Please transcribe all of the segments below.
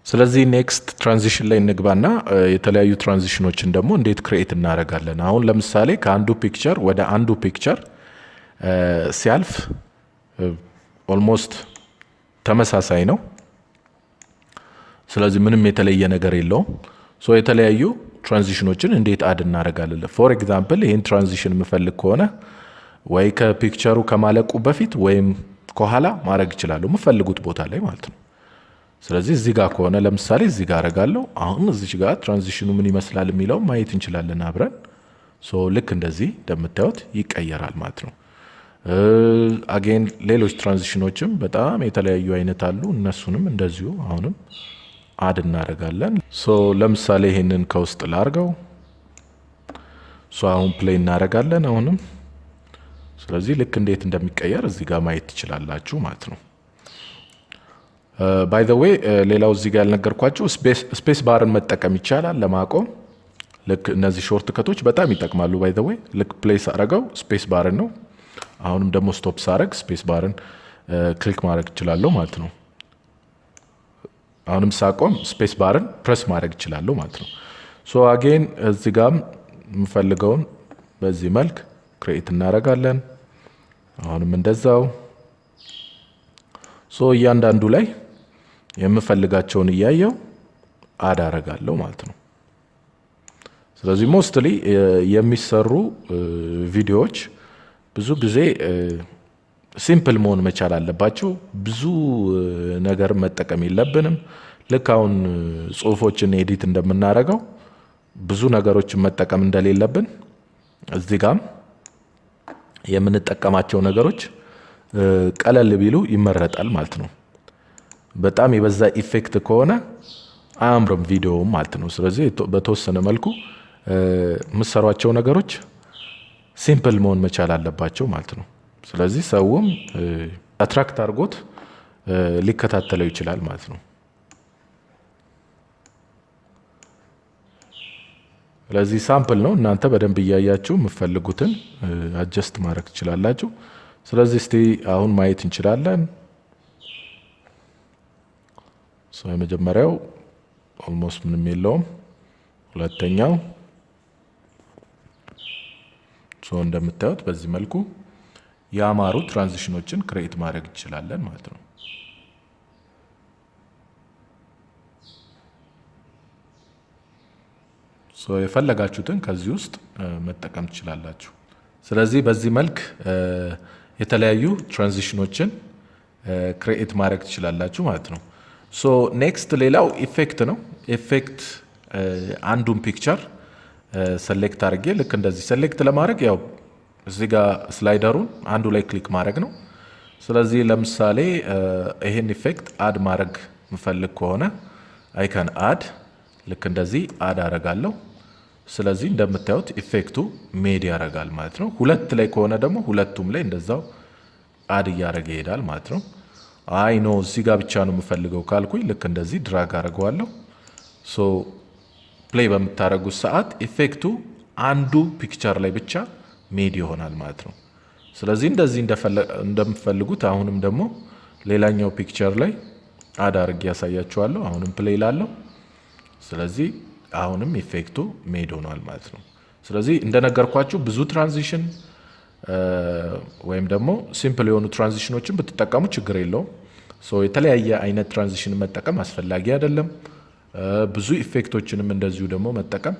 ስለዚህ ኔክስት ትራንዚሽን ላይ እንግባና የተለያዩ ትራንዚሽኖችን ደግሞ እንዴት ክሬት እናደርጋለን። አሁን ለምሳሌ ከአንዱ ፒክቸር ወደ አንዱ ፒክቸር ሲያልፍ ኦልሞስት ተመሳሳይ ነው። ስለዚህ ምንም የተለየ ነገር የለውም። ሶ የተለያዩ ትራንዚሽኖችን እንዴት አድ እናደርጋለን። ፎር ኤግዛምፕል ይሄን ትራንዚሽን የምፈልግ ከሆነ ወይ ከፒክቸሩ ከማለቁ በፊት ወይም ከኋላ ማድረግ ይችላል የምፈልጉት ቦታ ላይ ማለት ነው። ስለዚህ እዚህ ጋር ከሆነ ለምሳሌ እዚህ ጋር አደርጋለሁ። አሁን እዚህ ጋር ትራንዚሽኑ ምን ይመስላል የሚለው ማየት እንችላለን አብረን። ሶ ልክ እንደዚህ እንደምታዩት ይቀየራል ማለት ነው። አጌን ሌሎች ትራንዚሽኖችም በጣም የተለያዩ አይነት አሉ። እነሱንም እንደዚሁ አሁንም አድ እናደርጋለን። ሶ ለምሳሌ ይሄንን ከውስጥ ላርገው። ሶ አሁን ፕሌይ እናደርጋለን አሁንም። ስለዚህ ልክ እንዴት እንደሚቀየር እዚህ ጋር ማየት ትችላላችሁ ማለት ነው። ባይ ዘ ዌይ ሌላው እዚህ ጋር ያልነገርኳችሁ ስፔስ ባርን መጠቀም ይቻላል ለማቆም። ልክ እነዚህ ሾርት ከቶች በጣም ይጠቅማሉ። ባይ ዘ ዌይ ልክ ፕሌይ ሳረገው ስፔስ ባርን ነው። አሁንም ደግሞ ስቶፕ ሳረግ ስፔስ ባርን ክሊክ ማድረግ እችላለሁ ማለት ነው። አሁንም ሳቆም ስፔስ ባርን ፕሬስ ማድረግ እችላለሁ ማለት ነው። ሶ አጌን እዚህ ጋር የምፈልገውን በዚህ መልክ ክሬት እናደርጋለን። አሁንም እንደዛው ሶ እያንዳንዱ ላይ የምፈልጋቸውን እያየው አድ አደርጋለሁ ማለት ነው። ስለዚህ ሞስትሊ የሚሰሩ ቪዲዮዎች ብዙ ጊዜ ሲምፕል መሆን መቻል አለባቸው። ብዙ ነገር መጠቀም የለብንም። ልክ አሁን ጽሁፎችን ኤዲት እንደምናደርገው ብዙ ነገሮችን መጠቀም እንደሌለብን እዚህ ጋም የምንጠቀማቸው ነገሮች ቀለል ቢሉ ይመረጣል ማለት ነው። በጣም የበዛ ኢፌክት ከሆነ አያምርም ቪዲዮውም ማለት ነው። ስለዚህ በተወሰነ መልኩ የምትሰሯቸው ነገሮች ሲምፕል መሆን መቻል አለባቸው ማለት ነው። ስለዚህ ሰውም አትራክት አድርጎት ሊከታተለው ይችላል ማለት ነው። ስለዚህ ሳምፕል ነው። እናንተ በደንብ እያያችሁ የምትፈልጉትን አጀስት ማድረግ ትችላላችሁ። ስለዚህ እስቲ አሁን ማየት እንችላለን። የመጀመሪያው ኦልሞስት ምንም የለውም። ሁለተኛው እንደምታዩት በዚህ መልኩ ያማሩ ትራንዚሽኖችን ክሬት ማድረግ እንችላለን ማለት ነው። የፈለጋችሁትን ከዚህ ውስጥ መጠቀም ትችላላችሁ። ስለዚህ በዚህ መልክ የተለያዩ ትራንዚሽኖችን ክሬት ማድረግ ትችላላችሁ ማለት ነው። ኔክስት ሌላው ኢፌክት ነው። ኢፌክት አንዱን ፒክቸር ሰሌክት አድርጌ ልክ እንደዚህ ሰሌክት ለማድረግ ያው እዚህ ጋር ስላይደሩን አንዱ ላይ ክሊክ ማድረግ ነው። ስለዚህ ለምሳሌ ይሄን ኢፌክት አድ ማድረግ ምፈልግ ከሆነ አይካን አድ ልክ እንደዚህ አድ አደርጋለሁ። ስለዚህ እንደምታዩት ኢፌክቱ ሜድ ያደርጋል ማለት ነው። ሁለት ላይ ከሆነ ደግሞ ሁለቱም ላይ እንደዛው አድ እያደረገ ይሄዳል ማለት ነው። አይ ኖ እዚህ ጋር ብቻ ነው የምፈልገው ካልኩኝ ልክ እንደዚህ ድራግ አደርገዋለሁ። ፕሌይ በምታደርጉት ሰዓት ኢፌክቱ አንዱ ፒክቸር ላይ ብቻ ሜድ ይሆናል ማለት ነው። ስለዚህ እንደዚህ እንደምፈልጉት አሁንም ደግሞ ሌላኛው ፒክቸር ላይ አድ አድርጌ ያሳያችኋለሁ። አሁንም ፕሌይ ላለሁ። ስለዚህ አሁንም ኢፌክቱ ሜድ ሆኗል ማለት ነው። ስለዚህ እንደነገርኳችሁ ብዙ ትራንዚሽን ወይም ደግሞ ሲምፕል የሆኑ ትራንዚሽኖችን ብትጠቀሙ ችግር የለውም። የተለያየ አይነት ትራንዚሽን መጠቀም አስፈላጊ አይደለም። ብዙ ኢፌክቶችንም እንደዚሁ ደግሞ መጠቀም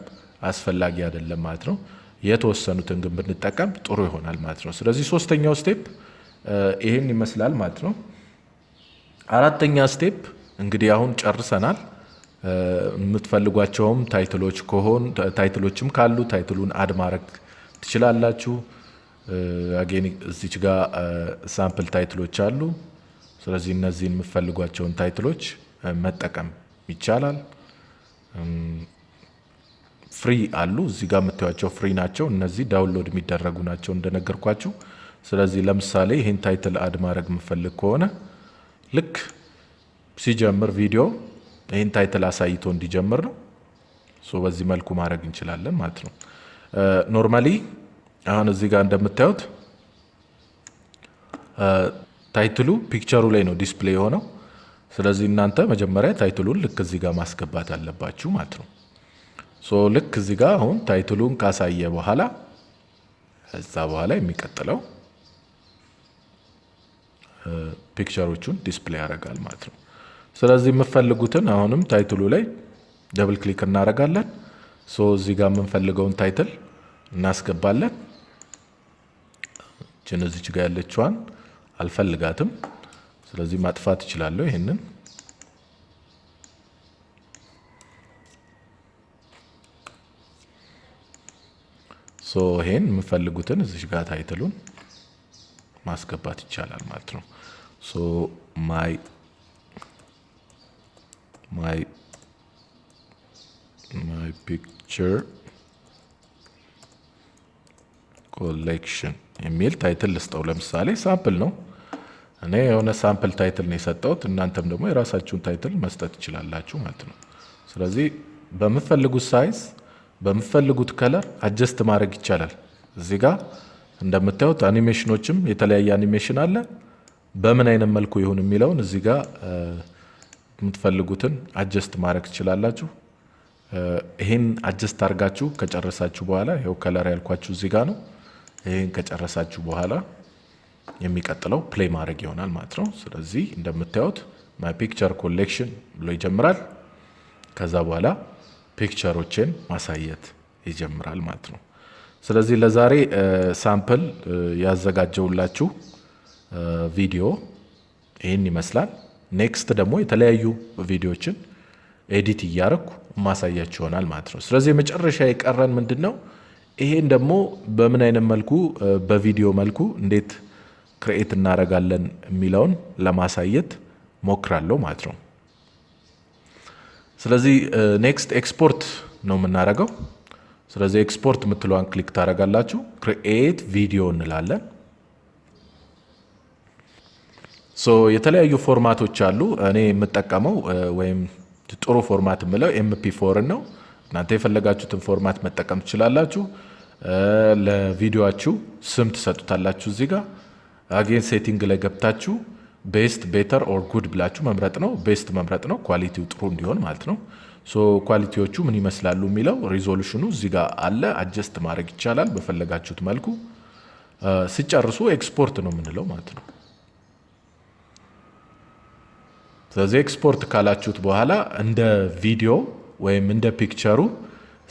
አስፈላጊ አይደለም ማለት ነው። የተወሰኑትን ግን ብንጠቀም ጥሩ ይሆናል ማለት ነው። ስለዚህ ሶስተኛው ስቴፕ ይሄን ይመስላል ማለት ነው። አራተኛ ስቴፕ እንግዲህ አሁን ጨርሰናል። የምትፈልጓቸውም ታይትሎችም ካሉ ታይትሉን አድ ማድረግ ትችላላችሁ። አጌን እዚች ጋር ሳምፕል ታይትሎች አሉ። ስለዚህ እነዚህን የምትፈልጓቸውን ታይትሎች መጠቀም ይቻላል። ፍሪ አሉ። እዚህ ጋር የምታዩቸው ፍሪ ናቸው። እነዚህ ዳውንሎድ የሚደረጉ ናቸው እንደነገርኳችሁ። ስለዚህ ለምሳሌ ይሄን ታይትል አድ ማድረግ የምፈልግ ከሆነ ልክ ሲጀምር ቪዲዮ ይሄን ታይትል አሳይቶ እንዲጀምር ነው። በዚህ መልኩ ማድረግ እንችላለን ማለት ነው። ኖርማሊ አሁን እዚህ ጋር እንደምታዩት ታይትሉ ፒክቸሩ ላይ ነው ዲስፕሌይ የሆነው። ስለዚህ እናንተ መጀመሪያ ታይትሉን ልክ እዚህ ጋር ማስገባት አለባችሁ ማለት ነው። ሶ ልክ እዚህ ጋር አሁን ታይትሉን ካሳየ በኋላ እዛ በኋላ የሚቀጥለው ፒክቸሮቹን ዲስፕሌይ ያደርጋል ማለት ነው። ስለዚህ የምፈልጉትን አሁንም ታይትሉ ላይ ደብል ክሊክ እናደርጋለን። ሶ እዚህ ጋር የምንፈልገውን ታይትል እናስገባለን። እዚች ጋር ያለችዋን አልፈልጋትም፣ ስለዚህ ማጥፋት እችላለሁ ይሄንን። ሶ ይሄን የምፈልጉትን እዚች ጋር ታይትሉን ማስገባት ይቻላል ማለት ነው። ሶ my picture collection የሚል ታይትል ልስጠው። ለምሳሌ ሳምፕል ነው፣ እኔ የሆነ ሳምፕል ታይትል ነው የሰጠሁት። እናንተም ደግሞ የራሳችሁን ታይትል መስጠት ትችላላችሁ ማለት ነው። ስለዚህ በምትፈልጉት ሳይዝ በምትፈልጉት ከለር አጀስት ማድረግ ይቻላል። እዚህ ጋር እንደምታዩት አኒሜሽኖችም የተለያየ አኒሜሽን አለ። በምን አይነት መልኩ ይሁን የሚለውን እዚህ ጋር የምትፈልጉትን አጀስት ማድረግ ትችላላችሁ። ይሄን አጀስት አድርጋችሁ ከጨረሳችሁ በኋላ ይሄው ከለር ያልኳችሁ እዚህ ጋር ነው። ይሄን ከጨረሳችሁ በኋላ የሚቀጥለው ፕሌይ ማድረግ ይሆናል ማለት ነው። ስለዚህ እንደምታዩት ማይ ፒክቸር ኮሌክሽን ብሎ ይጀምራል። ከዛ በኋላ ፒክቸሮችን ማሳየት ይጀምራል ማለት ነው። ስለዚህ ለዛሬ ሳምፕል ያዘጋጀውላችሁ ቪዲዮ ይሄን ይመስላል። ኔክስት ደግሞ የተለያዩ ቪዲዮዎችን ኤዲት እያደረኩ ማሳያችሁ ይሆናል ማለት ነው። ስለዚህ መጨረሻ የቀረን ምንድነው? ይሄን ደግሞ በምን አይነት መልኩ በቪዲዮ መልኩ እንዴት ክሬኤት እናደርጋለን የሚለውን ለማሳየት ሞክራለሁ ማለት ነው። ስለዚህ ኔክስት ኤክስፖርት ነው የምናደርገው። ስለዚህ ኤክስፖርት የምትለዋን ክሊክ ታደርጋላችሁ። ክሬኤት ቪዲዮ እንላለን። ሶ የተለያዩ ፎርማቶች አሉ። እኔ የምጠቀመው ወይም ጥሩ ፎርማት የምለው MP4 ነው። እናንተ የፈለጋችሁትን ፎርማት መጠቀም ትችላላችሁ። ለቪዲዮአችሁ ስም ትሰጡታላችሁ። እዚህ ጋር አጌን ሴቲንግ ላይ ገብታችሁ ቤስት ቤተር ኦር ጉድ ብላችሁ መምረጥ ነው። ቤስት መምረጥ ነው፣ ኳሊቲው ጥሩ እንዲሆን ማለት ነው። ሶ ኳሊቲዎቹ ምን ይመስላሉ የሚለው ሪዞሉሽኑ እዚህ ጋር አለ። አጀስት ማድረግ ይቻላል በፈለጋችሁት መልኩ። ሲጨርሱ ኤክስፖርት ነው የምንለው ማለት ነው። ስለዚህ ኤክስፖርት ካላችሁት በኋላ እንደ ቪዲዮ ወይም እንደ ፒክቸሩ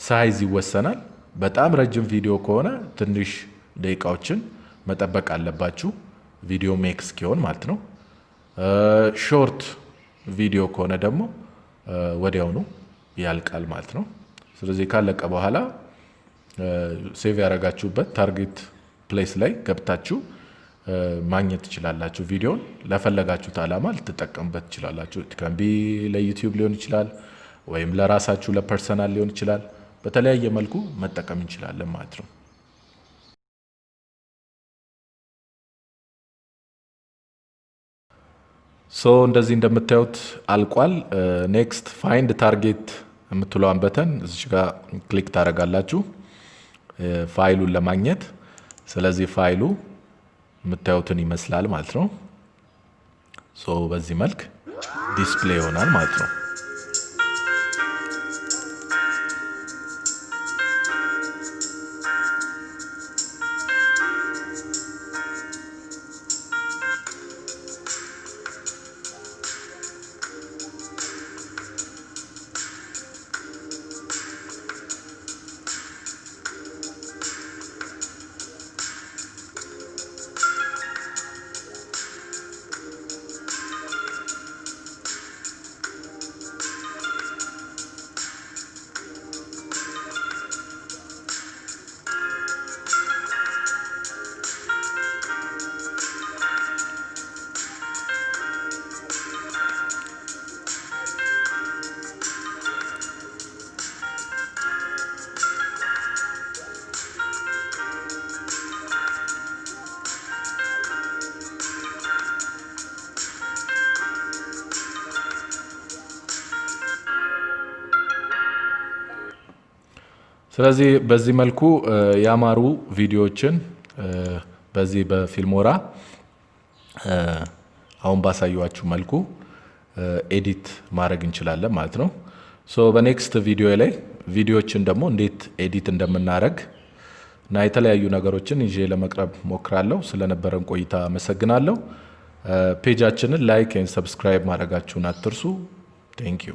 ሳይዝ ይወሰናል። በጣም ረጅም ቪዲዮ ከሆነ ትንሽ ደቂቃዎችን መጠበቅ አለባችሁ ቪዲዮ ሜክ እስኪሆን ማለት ነው። ሾርት ቪዲዮ ከሆነ ደግሞ ወዲያውኑ ያልቃል ማለት ነው። ስለዚህ ካለቀ በኋላ ሴቭ ያደረጋችሁበት ታርጌት ፕሌስ ላይ ገብታችሁ ማግኘት ትችላላችሁ። ቪዲዮን ለፈለጋችሁት ዓላማ ልትጠቀሙበት ትችላላችሁ። ካምቢ ለዩቲዩብ ሊሆን ይችላል፣ ወይም ለራሳችሁ ለፐርሰናል ሊሆን ይችላል። በተለያየ መልኩ መጠቀም እንችላለን ማለት ነው። ሶ እንደዚህ እንደምታዩት አልቋል። ኔክስት ፋይንድ ታርጌት የምትለዋን በተን እዚህ ጋር ክሊክ ታደርጋላችሁ ፋይሉን ለማግኘት። ስለዚህ ፋይሉ የምታዩትን ይመስላል ማለት ነው። ሶ በዚህ መልክ ዲስፕሌይ ይሆናል ማለት ነው። ስለዚህ በዚህ መልኩ ያማሩ ቪዲዮዎችን በዚህ በፊልሞራ አሁን ባሳየዋችሁ መልኩ ኤዲት ማድረግ እንችላለን ማለት ነው። ሶ በኔክስት ቪዲዮ ላይ ቪዲዮዎችን ደግሞ እንዴት ኤዲት እንደምናደርግ እና የተለያዩ ነገሮችን ይዤ ለመቅረብ ሞክራለሁ። ስለነበረን ቆይታ አመሰግናለሁ። ፔጃችንን ላይክ ኤንድ ሰብስክራይብ ማድረጋችሁን አትርሱ። ቴንክ ዩ